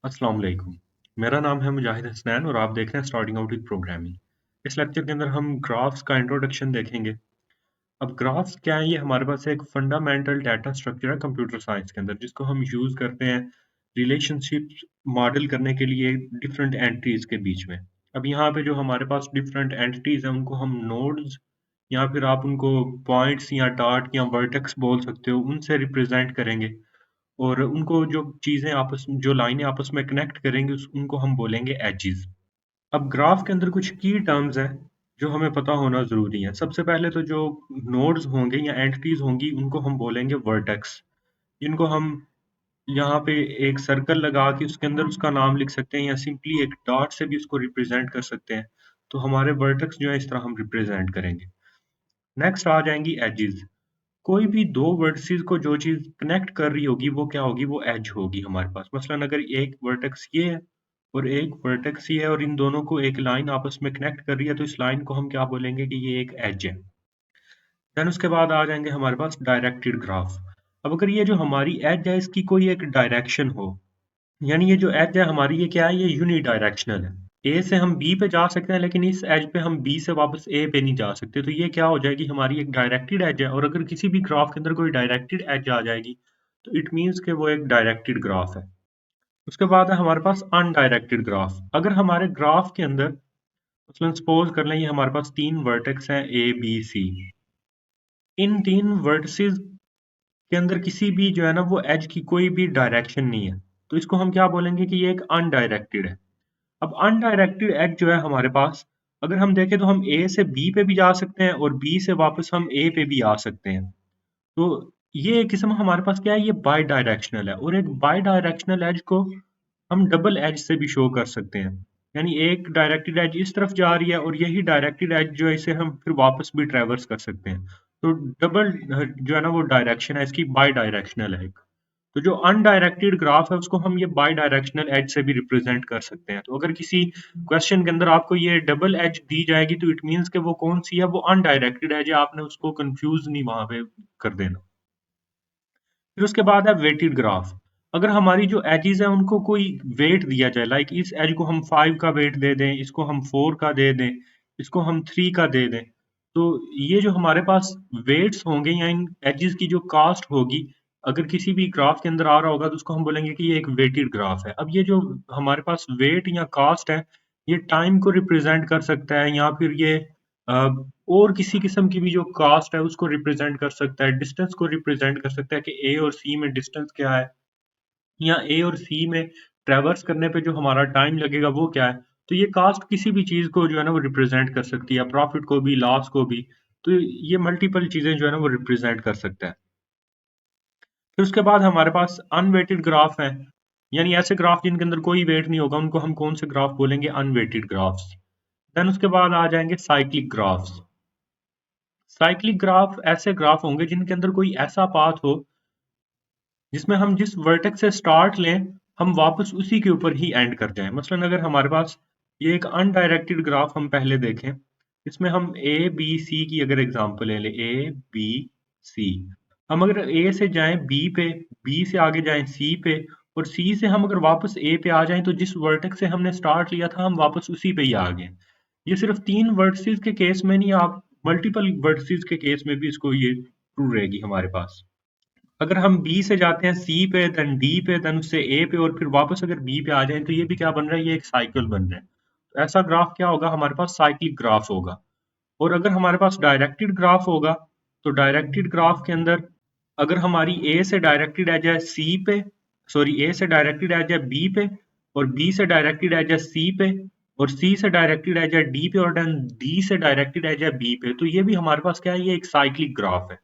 अस्सलाम वालेकुम। मेरा नाम है मुजाहिद हसनैन और आप देख रहे हैं स्टार्टिंग आउट विद प्रोग्रामिंग। इस लेक्चर के अंदर हम ग्राफ्स का इंट्रोडक्शन देखेंगे। अब ग्राफ्स क्या है? ये हमारे पास एक फंडामेंटल डाटा स्ट्रक्चर है कंप्यूटर साइंस के अंदर, जिसको हम यूज़ करते हैं रिलेशनशिप्स मॉडल करने के लिए डिफरेंट एंटिटीज़ के बीच में। अब यहाँ पे जो हमारे पास डिफरेंट एंटिटीज़ हैं, उनको हम नोड्स या फिर आप उनको पॉइंट्स या डॉट या वर्टेक्स बोल सकते हो, उनसे रिप्रेजेंट करेंगे। और उनको जो चीज़ें आपस जो लाइनें आपस में कनेक्ट करेंगी उनको हम बोलेंगे एजेस। अब ग्राफ के अंदर कुछ की टर्म्स हैं जो हमें पता होना ज़रूरी है। सबसे पहले तो जो नोड्स होंगे या एंटिटीज़ होंगी उनको हम बोलेंगे वर्टेक्स, जिनको हम यहाँ पे एक सर्कल लगा के उसके अंदर उसका नाम लिख सकते हैं या सिंपली एक डॉट से भी उसको रिप्रेजेंट कर सकते हैं। तो हमारे वर्टेक्स जो है इस तरह हम रिप्रेजेंट करेंगे। नेक्स्ट आ जाएंगी एजेस। कोई भी 2 वर्टिसेस को जो चीज़ कनेक्ट कर रही होगी वो क्या होगी? वो एज होगी हमारे पास। मसलन अगर एक वर्टेक्स ये है और एक वर्टेक्स ये है और इन दोनों को एक लाइन आपस में कनेक्ट कर रही है, तो इस लाइन को हम क्या बोलेंगे कि ये एक एज है। देन उसके बाद आ जाएंगे हमारे पास डायरेक्टेड ग्राफ। अब अगर ये जो हमारी एज है इसकी कोई एक डायरेक्शन हो, यानी ये जो एज है हमारी ये क्या है? ये यूनिडायरेक्शनल है। ए से हम बी पे जा सकते हैं लेकिन इस एज पे हम बी से वापस ए पे नहीं जा सकते। तो ये क्या हो जाएगी? हमारी एक डायरेक्टेड एज है। और अगर किसी भी ग्राफ के अंदर कोई डायरेक्टेड एज आ जाएगी तो इट मीन्स कि वो एक डायरेक्टेड ग्राफ है। उसके बाद है हमारे पास अनडायरेक्टेड ग्राफ। अगर हमारे ग्राफ के अंदर मसलन सपोज कर लें ये हमारे पास 3 वर्टेक्स हैं A B C. In 3 vertices के अंदर किसी भी जो है ना वो एज की कोई भी डायरेक्शन नहीं है। तो इसको हम क्या बोलेंगे कि ये एक अनडायरेक्टेड है। अब अनडायरेक्टेड एज जो है हमारे पास, अगर हम देखें तो हम ए से बी पे भी जा सकते हैं और बी से वापस हम ए पे भी आ सकते हैं। तो ये किस्म हमारे पास क्या है? ये बाई डायरेक्शनल है। और एक बाई डायरेक्शनल एज को हम डबल एज से भी शो कर सकते हैं। यानी एक डायरेक्टेड एज इस तरफ जा रही है और यही डायरेक्टेड एज जो है इसे हम फिर वापस भी ट्रेवर्स कर सकते हैं। तो डबल जो है ना वो डायरेक्शन है इसकी, बाई डायरेक्शनल है। तो जो अनडायरेक्टेड ग्राफ है उसको हम ये बाई डायरेक्शनल एज से भी रिप्रेजेंट कर सकते हैं। तो अगर किसी क्वेश्चन के अंदर आपको ये डबल एज दी जाएगी तो इट मीन्स कि वो कौन सी है? वो अनडायरेक्टेड एज है। आपने उसको कंफ्यूज नहीं वहां पे कर देना। फिर उसके बाद है वेटेड ग्राफ। अगर हमारी जो एजेस है उनको कोई वेट दिया जाए, लाइक इस एज को हम 5 का वेट दे दें, इसको हम 4 का दे दें, इसको हम 3 का दे दें, तो ये जो हमारे पास वेट्स होंगे या इन एजेस की जो कास्ट होगी, अगर किसी भी ग्राफ के अंदर आ रहा होगा तो उसको हम बोलेंगे कि ये एक वेटेड ग्राफ है। अब ये जो हमारे पास वेट या कास्ट है, ये टाइम को रिप्रेजेंट कर सकता है या फिर ये अ, और किसी किस्म की भी जो कास्ट है उसको रिप्रेजेंट कर सकता है, डिस्टेंस को रिप्रेजेंट कर सकता है कि ए और सी में डिस्टेंस क्या है, या ए और सी में ट्रैवर्स करने पे जो हमारा टाइम लगेगा वो क्या है। तो ये कास्ट किसी भी चीज़ को जो है ना वो रिप्रेजेंट कर सकती है, प्रॉफिट को भी, लॉस को भी। तो ये मल्टीपल चीज़ें जो है ना वो रिप्रेजेंट कर सकता है। फिर उसके बाद हमारे पास अनवेटेड ग्राफ है, यानी ऐसे ग्राफ जिनके अंदर कोई वेट नहीं होगा उनको हम कौन से ग्राफ बोलेंगे? Unweighted graphs. देन उसके बाद आ जाएंगे साइक्लिक ग्राफ्स। साइक्लिक ग्राफ ऐसे ग्राफ होंगे जिनके अंदर कोई ऐसा पाथ हो जिसमें हम जिस वर्टेक्स से स्टार्ट लें हम वापस उसी के ऊपर ही एंड कर जाएं। मसलन अगर हमारे पास ये एक अनडायरेक्टेड ग्राफ हम पहले देखें, इसमें हम ए बी सी की अगर एग्जांपल ले लें, ए बी सी, हम अगर ए से जाएं बी पे, बी से आगे जाएं सी पे, और सी से हम अगर वापस ए पे आ जाएं तो जिस वर्टेक्स से हमने स्टार्ट लिया था हम वापस उसी पे ही आ गए। ये सिर्फ 3 वर्टिसेस के केस में नहीं, आप मल्टीपल वर्टिसेस के केस में भी इसको ये ट्रू रहेगी हमारे पास। अगर हम बी से जाते हैं सी पे, देन डी पे, देन उससे ए पे और फिर वापस अगर बी पे आ जाए तो ये भी क्या बन रहा है? ये एक साइकिल बन रहा है। तो ऐसा ग्राफ क्या होगा? हमारे पास साइक्लिक ग्राफ होगा। और अगर हमारे पास डायरेक्टेड ग्राफ होगा तो डायरेक्टेड ग्राफ के अंदर अगर हमारी ए से डायरेक्टेड एज है सी पे, सॉरी ए से डायरेक्टेड एज है बी पे, और बी से डायरेक्टेड एज है सी पे, और सी से डायरेक्टेड एज है डी पे, और देन डी से डायरेक्टेड एज है बी पे, तो ये भी हमारे पास क्या है? ये एक साइक्लिक ग्राफ है।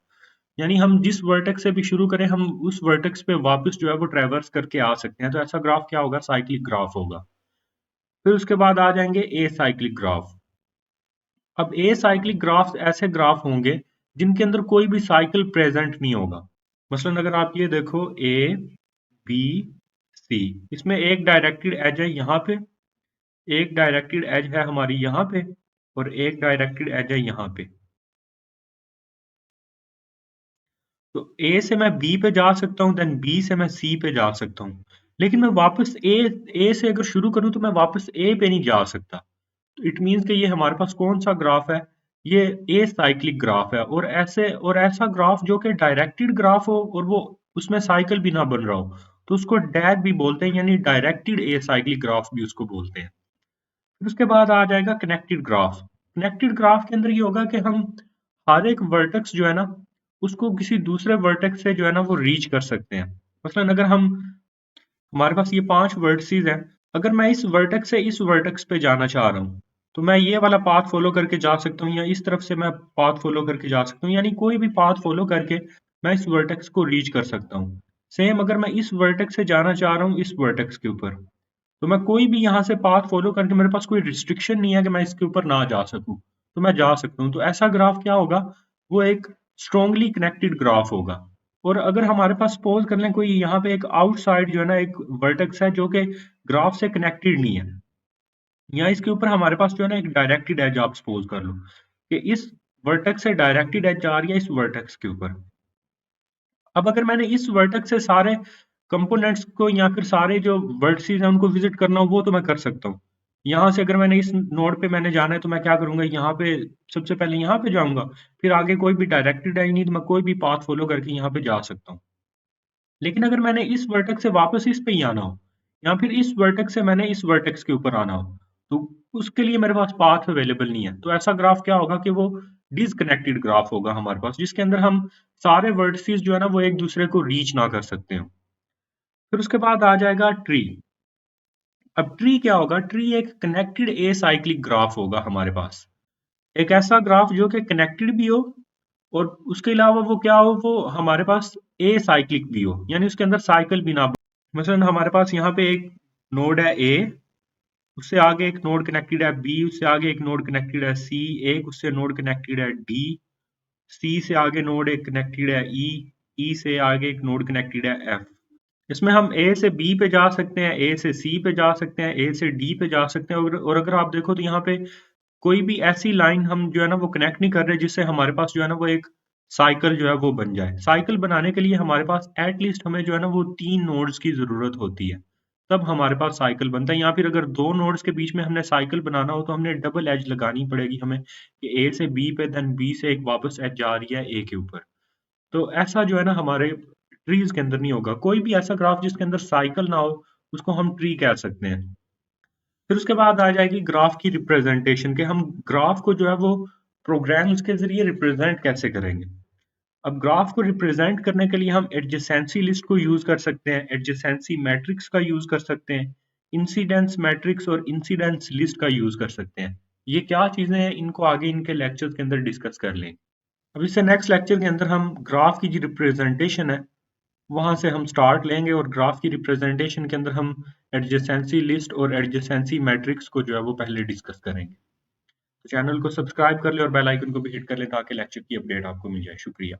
यानी हम जिस वर्टेक्स से भी शुरू करें हम उस वर्टेक्स पे वापस जो है वो ट्रैवर्स करके आ सकते हैं। तो ऐसा ग्राफ क्या होगा? साइक्लिक ग्राफ होगा। फिर उसके बाद आ जाएंगे ए साइक्लिक ग्राफ। अब ए साइक्लिक ग्राफ ऐसे ग्राफ होंगे जिनके अंदर कोई भी साइकिल प्रेजेंट नहीं होगा। मसलन अगर आप ये देखो ए बी सी, इसमें एक डायरेक्टेड एज है यहाँ पे, एक डायरेक्टेड एज है हमारी यहाँ पे, और एक डायरेक्टेड एज है यहाँ पे। तो ए से मैं बी पे जा सकता हूँ, देन बी से मैं सी पे जा सकता हूँ। लेकिन मैं वापस ए से अगर शुरू करूँ तो मैं वापस ए पे नहीं जा सकता। तो इट मीन्स कि ये हमारे पास कौन-सा ग्राफ है? ये एसाइक्लिक ग्राफ है और ऐसा ग्राफ जो कि डायरेक्टेड ग्राफ हो और वो उसमें साइकिल भी ना बन रहा हो, तो उसको डैग भी बोलते हैं यानी डायरेक्टेड एसाइक्लिक ग्राफ भी उसको बोलते हैं। फिर उसके बाद आ जाएगा कनेक्टेड ग्राफ। कनेक्टेड ग्राफ के अंदर ये होगा कि हम हर एक वर्टेक्स जो है ना, उसको किसी दूसरे वर्टेक्स से जो है ना वो रीच कर सकते हैं। मसलन अगर हमारे पास ये 5 वर्टिसेस हैं, अगर मैं इस वर्टेक्स से इस वर्टेक्स पे जाना चाह रहा हूँ, तो मैं ये वाला पाथ फॉलो करके जा सकता हूँ या इस तरफ से मैं पाथ फॉलो करके जा सकता हूँ, यानी कोई भी पाथ फॉलो करके मैं इस वर्टेक्स को रीच कर सकता हूँ। सेम अगर मैं इस वर्टेक्स से जाना चाह रहा हूँ इस वर्टेक्स के ऊपर, तो मैं कोई भी यहाँ से पाथ फॉलो करके मेरे पास कोई रिस्ट्रिक्शन नहीं है कि मैं इसके ऊपर ना जा सकूँ, तो मैं जा सकता हूँ। तो ऐसा ग्राफ क्या होगा? वो एक स्ट्रांगली कनेक्टेड ग्राफ होगा। और अगर हमारे पास सपोज कर लें कोई यहाँ पे एक आउटसाइड जो है ना एक वर्टेक्स है जो कि ग्राफ से कनेक्टेड नहीं है, या इसके ऊपर हमारे पास जो है ना एक डायरेक्टेड एज आप सपोज कर लो कि इस वर्टेक्स से डायरेक्टेड एज जा रही है इस वर्टेक्स के ऊपर। अब अगर मैंने इस वर्टेक्स से सारे कंपोनेंट्स को या फिर सारे जो वर्टिसेस हैं उनको विजिट करना हो वो तो मैं कर सकता हूँ। यहाँ से अगर मैंने इस नोड पे मैंने जाना है तो मैं क्या करूँगा, यहाँ पे सबसे पहले यहाँ पे जाऊँगा, फिर आगे कोई भी डायरेक्टेड है ही नहीं तो मैं कोई भी पाथ फॉलो करके यहाँ पे जा सकता हूँ। लेकिन अगर मैंने इस वर्टेक्स से वापस इस पे ही आना हो या फिर इस वर्टेक्स से मैंने इस वर्टेक्स के ऊपर आना हो, तो उसके लिए मेरे पास पाथ अवेलेबल नहीं है। तो ऐसा ग्राफ क्या होगा कि वो डिसकनेक्टेड ग्राफ होगा हमारे पास, जिसके अंदर हम सारे वर्टिसेस जो है ना वो एक दूसरे को रीच ना कर सकते हो। फिर उसके बाद आ जाएगा ट्री। अब ट्री क्या होगा? ट्री एक कनेक्टेड एसाइक्लिक ग्राफ होगा हमारे पास। एक ऐसा ग्राफ जो कि कनेक्टेड भी हो और उसके अलावा वो क्या हो, वो हमारे पास एसाइक्लिक भी हो, यानी उसके अंदर साइकिल भी ना। मसलन हमारे पास यहाँ पे एक नोड है ए, उससे आगे एक नोड कनेक्टेड है बी, उससे आगे एक नोड कनेक्टेड है सी, एक उससे नोड कनेक्टेड है डी, सी से आगे नोड एक कनेक्टेड है ई, ई से आगे एक नोड कनेक्टेड है एफ। इसमें हम ए से बी पे जा सकते हैं, ए से सी पे जा सकते हैं, ए से डी पे जा सकते हैं, और अगर आप देखो तो यहाँ पे कोई भी ऐसी लाइन हम जो है ना वो कनेक्ट नहीं कर रहे जिससे हमारे पास जो है ना वो एक साइकिल जो है वो बन जाए। साइकिल बनाने के लिए हमारे पास एटलीस्ट हमें जो है ना वो 3 नोड्स की ज़रूरत होती है, तब हमारे पास साइकिल बनता है। या फिर अगर 2 नोड्स के बीच में हमने साइकिल बनाना हो तो हमने डबल एज लगानी पड़ेगी हमें कि ए से बी पे देन बी से एक वापस एज जा रही है ए के ऊपर। तो ऐसा जो है ना हमारे ट्रीज़ के अंदर नहीं होगा। कोई भी ऐसा ग्राफ जिसके अंदर साइकिल ना हो, उसको हम ट्री कह सकते हैं। फिर उसके बाद आ जाएगी ग्राफ की रिप्रेजेंटेशन के हम ग्राफ को जो है वो प्रोग्राम्स के ज़रिए रिप्रेजेंट कैसे करेंगे। अब ग्राफ को रिप्रेजेंट करने के लिए हम एडजेसेंसी लिस्ट को यूज़ कर सकते हैं, एडजेसेंसी मैट्रिक्स का यूज़ कर सकते हैं, इंसिडेंस मैट्रिक्स और इंसिडेंस लिस्ट का यूज़ कर सकते हैं। ये क्या चीज़ें हैं, इनको आगे इनके लेक्चर्स के अंदर डिस्कस कर लेंगे। अब इससे नेक्स्ट लेक्चर के अंदर हम ग्राफ की जो रिप्रेजेंटेशन है वहाँ से हम स्टार्ट लेंगे और ग्राफ की रिप्रेजेंटेशन के अंदर हम एडजेसेंसी लिस्ट और एडजेसेंसी मैट्रिक्स को जो है वो पहले डिस्कस करेंगे। तो चैनल को सब्सक्राइब कर ले और बेल आइकन को भी हिट कर ले ताकि लेक्चर की अपडेट आपको मिल जाए। शुक्रिया।